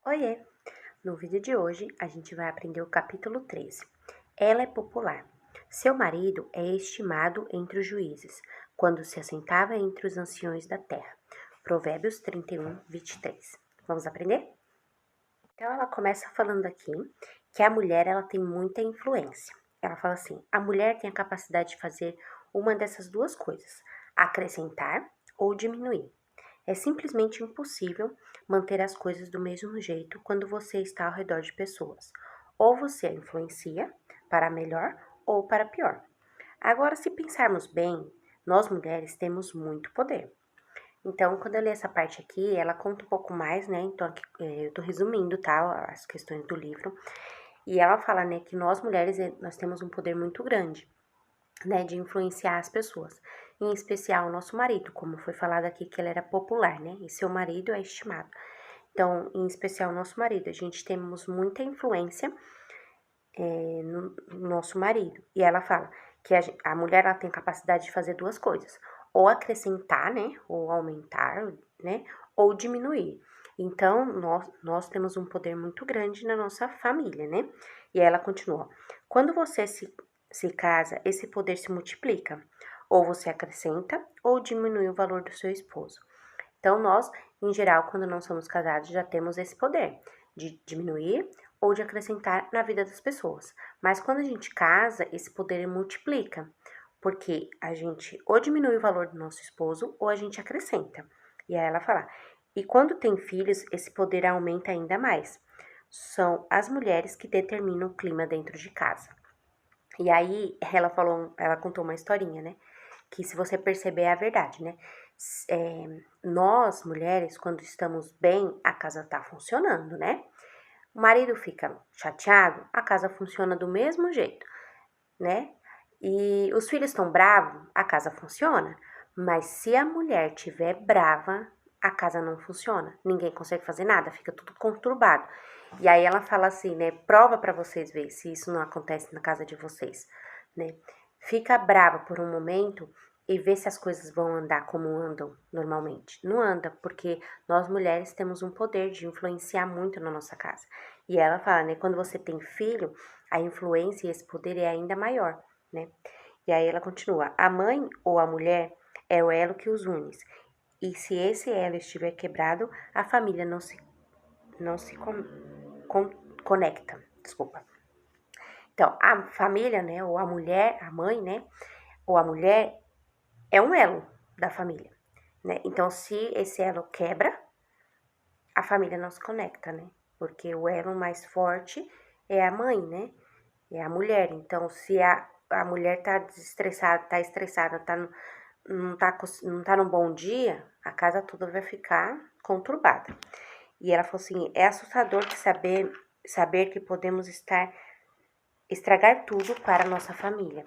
Oiê! No vídeo de hoje, a gente vai aprender o capítulo 13. Ela é popular. Seu marido é estimado entre os juízes, quando se assentava entre os anciões da terra. Provérbios 31, 23. Vamos aprender? Então, ela começa falando aqui que a mulher ela tem muita influência. Ela fala assim: a mulher tem a capacidade de fazer uma dessas duas coisas, acrescentar ou diminuir. É simplesmente impossível manter as coisas do mesmo jeito quando você está ao redor de pessoas. Ou você a influencia para melhor ou para pior. Agora, se pensarmos bem, nós mulheres temos muito poder. Então, quando eu li essa parte aqui, ela conta um pouco mais, né? Então, aqui, eu tô resumindo, tá? As questões do livro. E ela fala, né, que nós mulheres, nós temos um poder muito grande, né, de influenciar as pessoas. Em especial o nosso marido, como foi falado aqui que ele era popular, né? E seu marido é estimado. Então, em especial o nosso marido, a gente temos muita influência no nosso marido. E ela fala que a mulher ela tem capacidade de fazer duas coisas: ou acrescentar, né? Ou aumentar, né? Ou diminuir. Então, nós temos um poder muito grande na nossa família, né? E ela continua: quando você se casa, esse poder se multiplica. Ou você acrescenta ou diminui o valor do seu esposo. Então, nós, em geral, quando não somos casados, já temos esse poder de diminuir ou de acrescentar na vida das pessoas. Mas quando a gente casa, esse poder multiplica, porque a gente ou diminui o valor do nosso esposo ou a gente acrescenta. E aí ela fala: e quando tem filhos, esse poder aumenta ainda mais. São as mulheres que determinam o clima dentro de casa. E aí ela contou uma historinha, né? Que se você perceber é a verdade, né? Nós, mulheres, quando estamos bem, a casa tá funcionando, né? O marido fica chateado, a casa funciona do mesmo jeito, né? E os filhos estão bravos, a casa funciona. Mas se a mulher tiver brava, a casa não funciona. Ninguém consegue fazer nada, fica tudo conturbado. E aí ela fala assim, né? Prova para vocês verem se isso não acontece na casa de vocês, né? Fica brava por um momento e vê se as coisas vão andar como andam normalmente. Não anda, porque nós mulheres temos um poder de influenciar muito na nossa casa. E ela fala, né? Quando você tem filho, a influência e esse poder é ainda maior, né? E aí ela continua: a mãe ou a mulher é o elo que os une. E se esse elo estiver quebrado, a família não se conecta. Desculpa. Então, a família, né, ou a mulher, a mãe, né, ou a mulher é um elo da família, né? Então, se esse elo quebra, a família não se conecta, né? Porque o elo mais forte é a mãe, né? É a mulher. Então, se a mulher tá desestressada, tá estressada, não tá num bom dia, a casa toda vai ficar conturbada. E ela falou assim: é assustador de saber que podemos estragar tudo para a nossa família,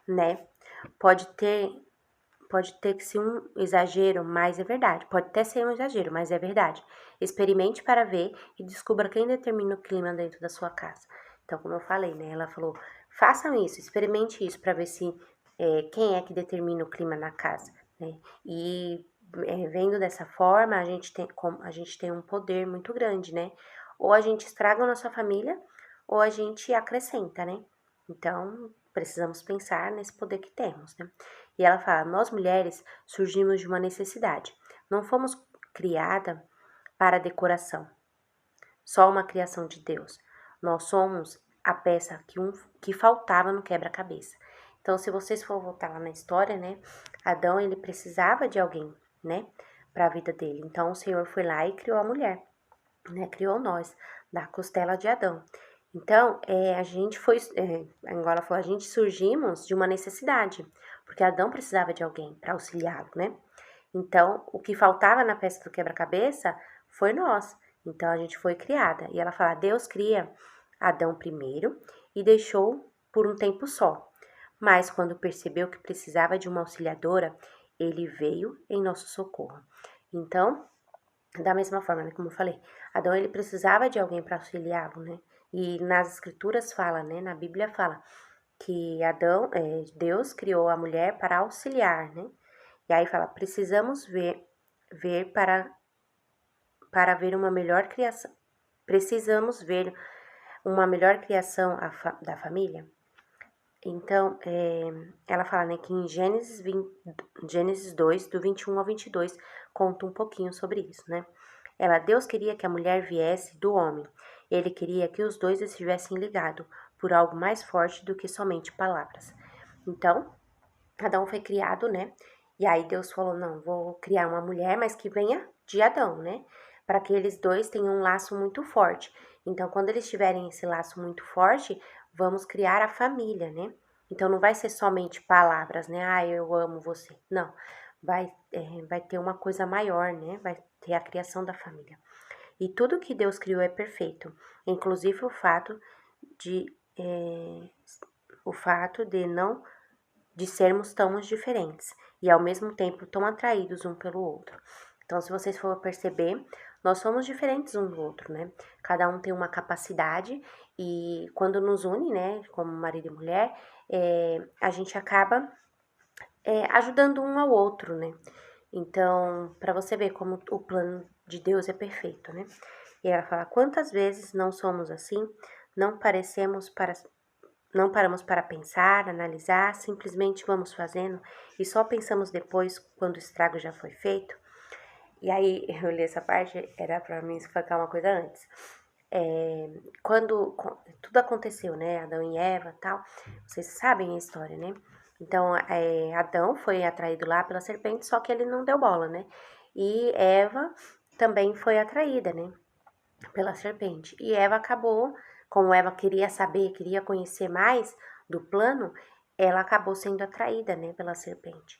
né? Pode ter, pode ter que ser um exagero, mas é verdade. Pode até ser um exagero, mas é verdade. Experimente para ver e descubra quem determina o clima dentro da sua casa. Então, como eu falei, né? Ela falou: façam isso, experimente isso para ver se quem é que determina o clima na casa, né? E vendo dessa forma, a gente tem um poder muito grande, né? Ou a gente estraga a nossa família, ou a gente acrescenta, né? Então, precisamos pensar nesse poder que temos, né? E ela fala: nós mulheres surgimos de uma necessidade. Não fomos criada para decoração, só uma criação de Deus. Nós somos a peça que faltava no quebra-cabeça. Então, se vocês for voltar lá na história, né? Adão, ele precisava de alguém, né? Para a vida dele. Então, o Senhor foi lá e criou a mulher, né? Criou nós, da costela de Adão. Então, a gente foi, agora ela falou, a gente surgimos de uma necessidade, porque Adão precisava de alguém para auxiliá-lo, né? Então, o que faltava na peça do quebra-cabeça foi nós. Então, a gente foi criada. E ela fala: Deus cria Adão primeiro e deixou por um tempo só. Mas, quando percebeu que precisava de uma auxiliadora, ele veio em nosso socorro. Então, da mesma forma, né, como eu falei, Adão ele precisava de alguém para auxiliá-lo, né? E nas escrituras fala, né, na Bíblia fala que Deus criou a mulher para auxiliar, né? E aí fala, precisamos ver para ver uma melhor criação. Precisamos ver uma melhor criação da família. Então, ela fala, né, que em Gênesis 2, do 21 ao 22, conta um pouquinho sobre isso, né? Deus queria que a mulher viesse do homem. Ele queria que os dois estivessem ligados por algo mais forte do que somente palavras. Então, Adão foi criado, né? E aí Deus falou, não, vou criar uma mulher, mas que venha de Adão, né? Para que eles dois tenham um laço muito forte. Então, quando eles tiverem esse laço muito forte, vamos criar a família, né? Então, não vai ser somente palavras, né? Ah, eu amo você. Não, vai ter uma coisa maior, né? Vai ter a criação da família. E tudo que Deus criou é perfeito, inclusive de o fato de sermos tão diferentes e ao mesmo tempo tão atraídos um pelo outro. Então, se vocês for perceber, nós somos diferentes um do outro, né? Cada um tem uma capacidade e quando nos une, né, como marido e mulher, a gente acaba ajudando um ao outro, né? Então, para você ver como o plano de Deus é perfeito, né? E ela fala: quantas vezes não somos assim? Não não paramos para pensar, analisar, simplesmente vamos fazendo e só pensamos depois quando o estrago já foi feito. E aí, eu li essa parte, era para mim explicar uma coisa antes. Quando tudo aconteceu, né? Adão e Eva e tal, vocês sabem a história, né? Então, Adão foi atraído lá pela serpente, só que ele não deu bola, né? E Eva também foi atraída, né? Pela serpente. E Eva acabou, como Eva queria saber, queria conhecer mais do plano, ela acabou sendo atraída, né? Pela serpente.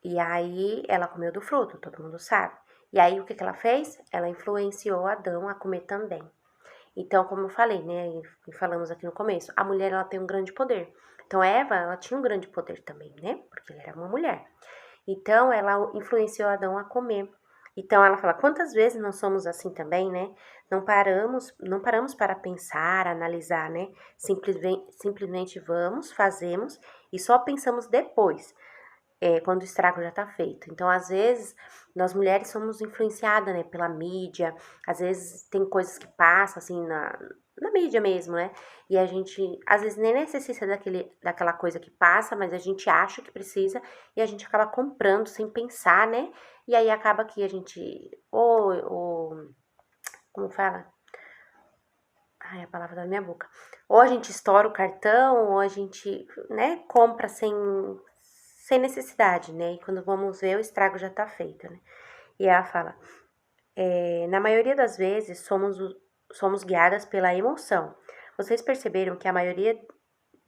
E aí, ela comeu do fruto, todo mundo sabe. E aí, o que ela fez? Ela influenciou Adão a comer também. Então, como eu falei, né, e falamos aqui no começo, a mulher, ela tem um grande poder. Então, Eva, ela tinha um grande poder também, né, porque ela era uma mulher. Então, ela influenciou Adão a comer. Então, ela fala, quantas vezes não somos assim também, né? Não paramos para pensar, analisar, né? Simplesmente vamos, fazemos e só pensamos depois quando o estrago já tá feito. Então, às vezes, nós mulheres somos influenciadas, né, pela mídia, às vezes tem coisas que passam, assim, na mídia mesmo, né, e a gente, às vezes, nem necessita daquela coisa que passa, mas a gente acha que precisa e a gente acaba comprando sem pensar, né, e aí acaba que a gente, como fala? Ai, a palavra da minha boca. Ou a gente estoura o cartão, ou a gente, né, compra sem necessidade, né? E quando vamos ver, o estrago já tá feito, né? E ela fala, na maioria das vezes, somos guiadas pela emoção. Vocês perceberam que a maioria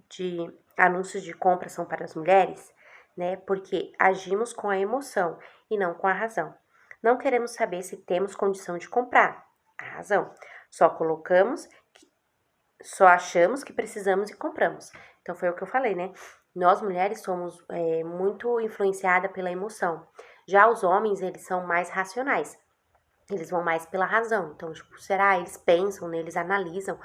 de anúncios de compra são para as mulheres, né? Porque agimos com a emoção e não com a razão. Não queremos saber se temos condição de comprar. A razão. Só achamos que precisamos e compramos. Então foi o que eu falei, né? Nós mulheres somos muito influenciadas pela emoção. Já os homens, eles são mais racionais. Eles vão mais pela razão. Então, tipo, será? Eles pensam, né? Eles analisam.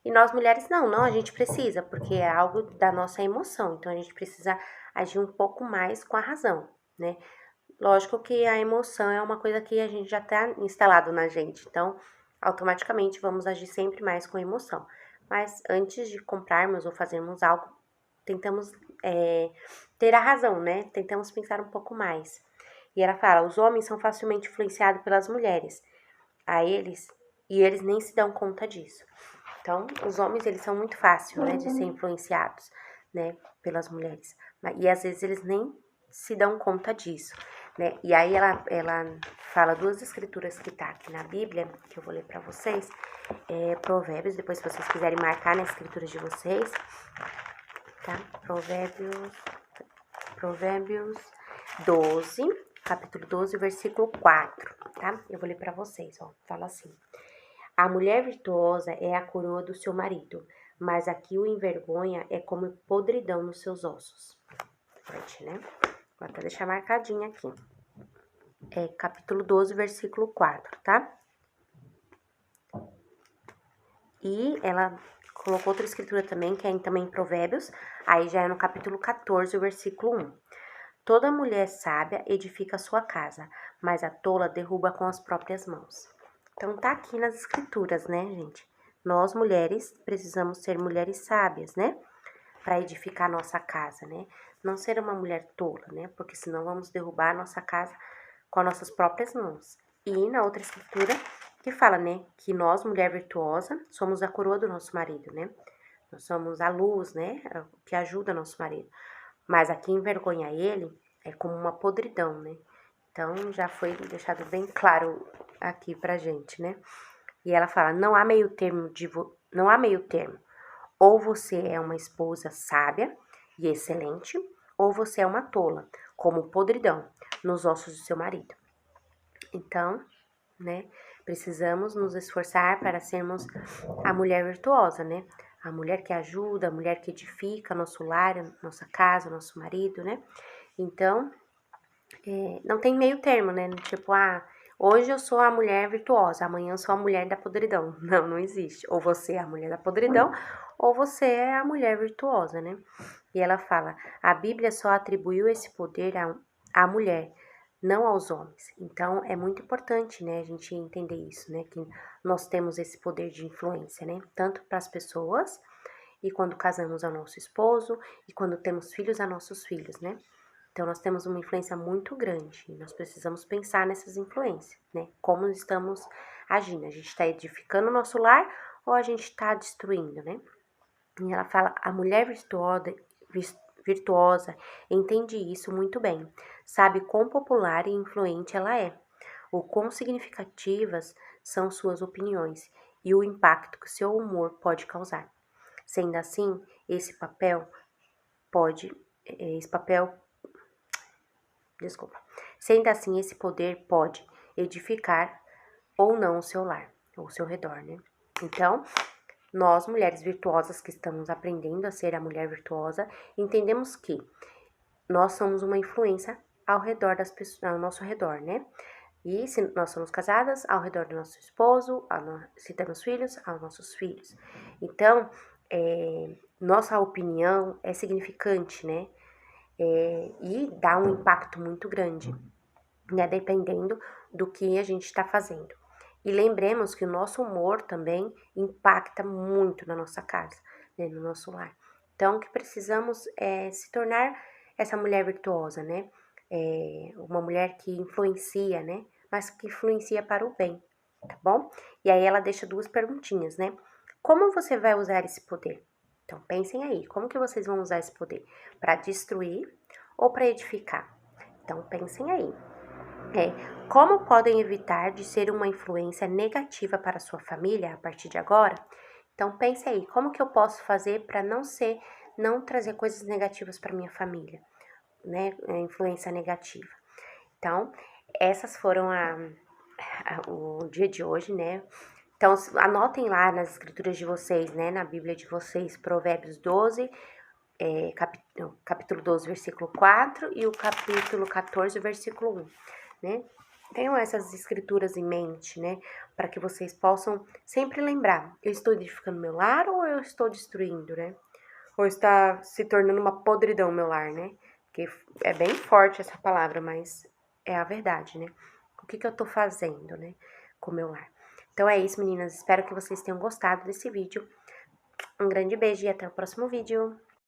E nós mulheres, não, a gente precisa, porque é algo da nossa emoção. Então, a gente precisa agir um pouco mais com a razão, né? Lógico que a emoção é uma coisa que a gente já tá instalado na gente. Então, automaticamente vamos agir sempre mais com emoção. Mas antes de comprarmos ou fazermos algo, tentamos ter a razão, né? Tentamos pensar um pouco mais. E ela fala, os homens são facilmente influenciados pelas mulheres. E eles nem se dão conta disso. Então, os homens, eles são muito fáceis, né, de ser influenciados, né, pelas mulheres. E às vezes eles nem se dão conta disso, né? E aí ela fala duas escrituras que tá aqui na Bíblia, que eu vou ler para vocês. Provérbios, depois se vocês quiserem marcar nas escrituras de vocês, tá? Provérbios 12, capítulo 12, versículo 4, tá? Eu vou ler para vocês, ó. Fala assim: a mulher virtuosa é a coroa do seu marido, mas a que o envergonha é como podridão nos seus ossos. Forte, né? Vou até deixar marcadinho aqui. Capítulo 12, versículo 4, tá? E ela colocou outra escritura também, que é também em Provérbios, aí já é no capítulo 14, versículo 1. Toda mulher sábia edifica a sua casa, mas a tola derruba com as próprias mãos. Então tá aqui nas escrituras, né, gente? Nós mulheres precisamos ser mulheres sábias, né? Para edificar a nossa casa, né? Não ser uma mulher tola, né? Porque senão vamos derrubar a nossa casa com as nossas próprias mãos. E na outra escritura que fala, né, que nós, mulher virtuosa, somos a coroa do nosso marido, né? Nós somos a luz, né, que ajuda nosso marido. Mas aqui envergonha ele é como uma podridão, né? Então já foi deixado bem claro aqui pra gente, né? E ela fala: não há meio termo não há meio termo. Ou você é uma esposa sábia e excelente, ou você é uma tola, como podridão nos ossos do seu marido. Então, né, precisamos nos esforçar para sermos a mulher virtuosa, né? A mulher que ajuda, a mulher que edifica nosso lar, nossa casa, nosso marido, né? Então, não tem meio termo, né? Tipo, hoje eu sou a mulher virtuosa, amanhã eu sou a mulher da podridão. Não, não existe. Ou você é a mulher da podridão, ou você é a mulher virtuosa, né? E ela fala, a Bíblia só atribuiu esse poder à mulher, não aos homens. Então, é muito importante, né, a gente entender isso, né? Que nós temos esse poder de influência, né? Tanto para as pessoas, e quando casamos ao nosso esposo, e quando temos filhos a nossos filhos, né? Então, nós temos uma influência muito grande e nós precisamos pensar nessas influências, né? Como estamos agindo? A gente está edificando o nosso lar ou a gente está destruindo, né? E ela fala: a mulher virtuosa entende isso muito bem, sabe quão popular e influente ela é, o quão significativas são suas opiniões e o impacto que seu humor pode causar. Sendo assim, esse papel desculpa. Sendo assim, esse poder pode edificar ou não o seu lar, ou o seu redor, né? Então, nós, mulheres virtuosas que estamos aprendendo a ser a mulher virtuosa, entendemos que nós somos uma influência ao redor das pessoas, ao nosso redor, né? E se nós somos casadas, ao redor do nosso esposo, se temos filhos, aos nossos filhos. Então, nossa opinião é significante, né? E dá um impacto muito grande, né? Dependendo do que a gente está fazendo. E lembremos que o nosso humor também impacta muito na nossa casa, né? No nosso lar. Então, que precisamos se tornar essa mulher virtuosa, né? Uma mulher que influencia, né? Mas que influencia para o bem, tá bom? E aí ela deixa duas perguntinhas, né? Como você vai usar esse poder? Então, pensem aí, como que vocês vão usar esse poder? Para destruir ou para edificar? Então, pensem aí. Como podem evitar de ser uma influência negativa para sua família a partir de agora? Então, pense aí, como que eu posso fazer para não trazer coisas negativas para minha família, né? Influência negativa. Então, essas foram o dia de hoje, né? Então, anotem lá nas escrituras de vocês, né? Na Bíblia de vocês, Provérbios 12, capítulo 12, versículo 4 e o capítulo 14, versículo 1, né? Tenham essas escrituras em mente, né? Para que vocês possam sempre lembrar: eu estou edificando meu lar ou eu estou destruindo, né? Ou está se tornando uma podridão meu lar, né? Porque é bem forte essa palavra, mas é a verdade, né? O que eu tô fazendo, né? Com meu lar. Então é isso, meninas. Espero que vocês tenham gostado desse vídeo. Um grande beijo e até o próximo vídeo.